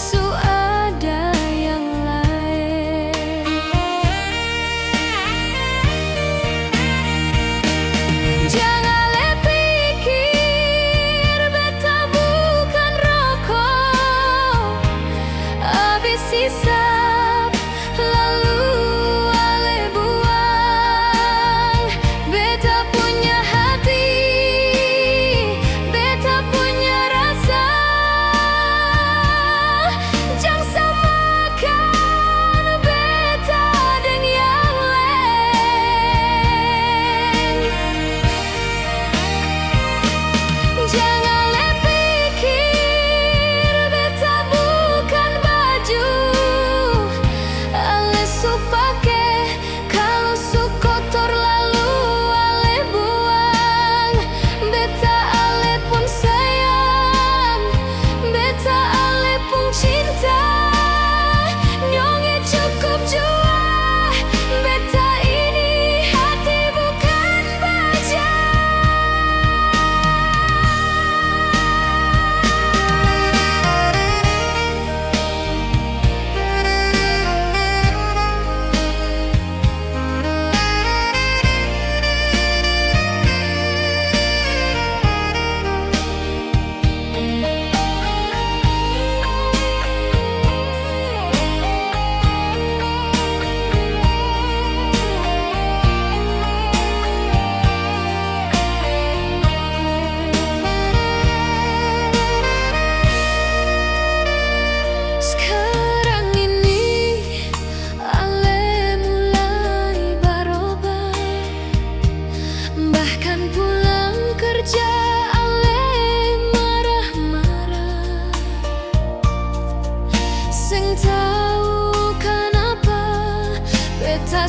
su ada yang lain. Jangan le pikir beta bukan rokok, habis hisap lalu ale buang. Beta punya hati, beta punya rasa. Jangan samakan beta dengan yang lain. Jangan le pikir beta bukan baju, ale su pake kalau su kotor lalu ale buang. Beta ale pun sayang, beta ale pun cinta. Nyonge cukup jua, beta ini hati bukan baja. Sekarang ini ale mulai berubah, bahkan pulang kerja ale marah-marah. Sing tahu kenapa beta